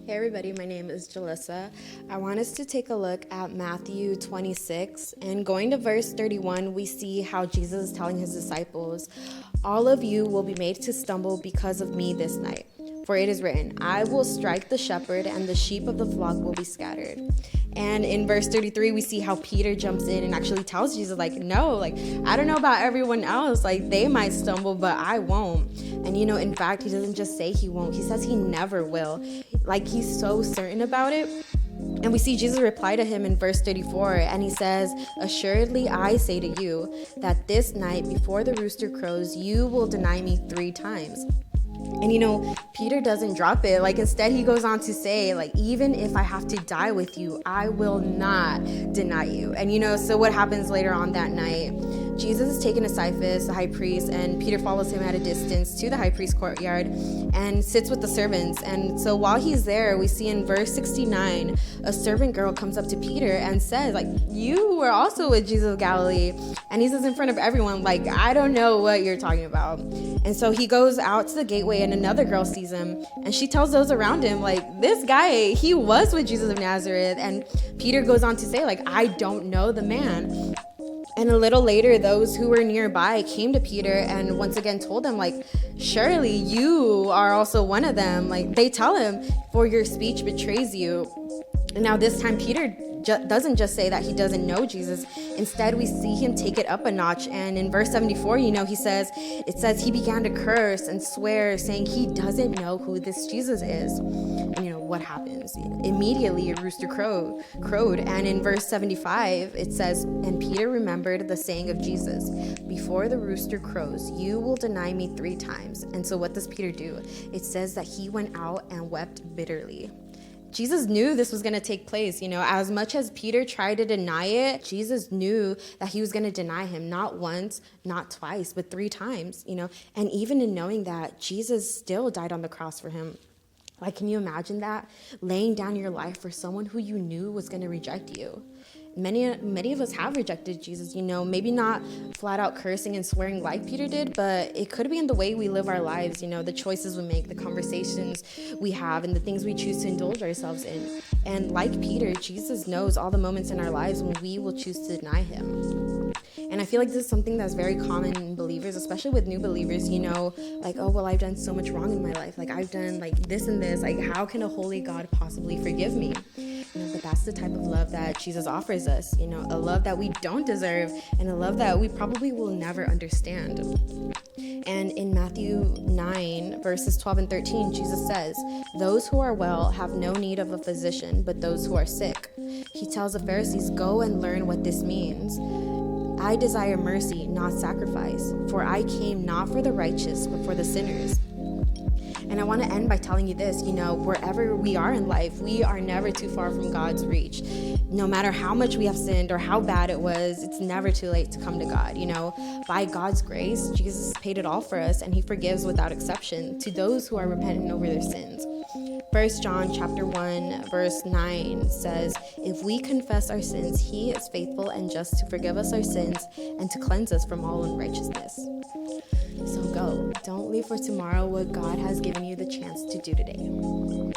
Hey everybody, my name is Julissa. I want us to take a look at Matthew 26, and going to verse 31, we see how Jesus is telling his disciples, "All of you will be made to stumble because of me this night. For it is written, I will strike the shepherd and the sheep of the flock will be scattered." And in verse 33, we see how Peter jumps in and actually tells Jesus, no, I don't know about everyone else. They might stumble, but I won't. And, in fact, he doesn't just say he won't. He says he never will. He's so certain about it. And we see Jesus reply to him in verse 34, and he says, "Assuredly, I say to you that this night before the rooster crows, you will deny me 3 times. And Peter doesn't drop it. Instead he goes on to say, even if I have to die with you, I will not deny you. And so what happens later on that night? Jesus is taken to Caiaphas, the high priest, and Peter follows him at a distance to the high priest's courtyard and sits with the servants. And so while he's there, we see in verse 69, a servant girl comes up to Peter and says, you were also with Jesus of Galilee. And he says in front of everyone, I don't know what you're talking about. And so he goes out to the gateway and another girl sees him, and she tells those around him, this guy, he was with Jesus of Nazareth. And Peter goes on to say, I don't know the man. And a little later, those who were nearby came to Peter and once again told him, surely you are also one of them. They tell him, for your speech betrays you. And now this time, Peter doesn't just say that he doesn't know Jesus. Instead, we see him take it up a notch. And in verse 74, it says he began to curse and swear, saying he doesn't know who this Jesus is. And what happens? Immediately a rooster crowed. And in verse 75, it says, and Peter remembered the saying of Jesus, before the rooster crows, you will deny me 3 times. And so what does Peter do? It says that he went out and wept bitterly. Jesus knew this was going to take place. As much as Peter tried to deny it, Jesus knew that he was going to deny him, not once, not twice, but 3 times, And even in knowing that, Jesus still died on the cross for him. Can you imagine that? Laying down your life for someone who you knew was going to reject you. Many of us have rejected Jesus, maybe not flat out cursing and swearing like Peter did, but it could be in the way we live our lives, the choices we make, the conversations we have, and the things we choose to indulge ourselves in. And like Peter, Jesus knows all the moments in our lives when we will choose to deny him. And I feel this is something that's very common in believers, especially with new believers, oh, well, I've done so much wrong in my life. I've done this and this. How can a holy God possibly forgive me? But that's the type of love that Jesus offers us, a love that we don't deserve and a love that we probably will never understand. And in Matthew 9, verses 12 and 13, Jesus says, those who are well have no need of a physician, but those who are sick. He tells the Pharisees, go and learn what this means. I desire mercy, not sacrifice, for I came not for the righteous, but for the sinners. And I want to end by telling you this, wherever we are in life, we are never too far from God's reach. No matter how much we have sinned or how bad it was, it's never too late to come to God. By God's grace, Jesus paid it all for us, and he forgives without exception to those who are repentant over their sins. 1 John chapter 1, verse 9 says, if we confess our sins, he is faithful and just to forgive us our sins and to cleanse us from all unrighteousness. So go. Don't leave for tomorrow what God has given you the chance to do today.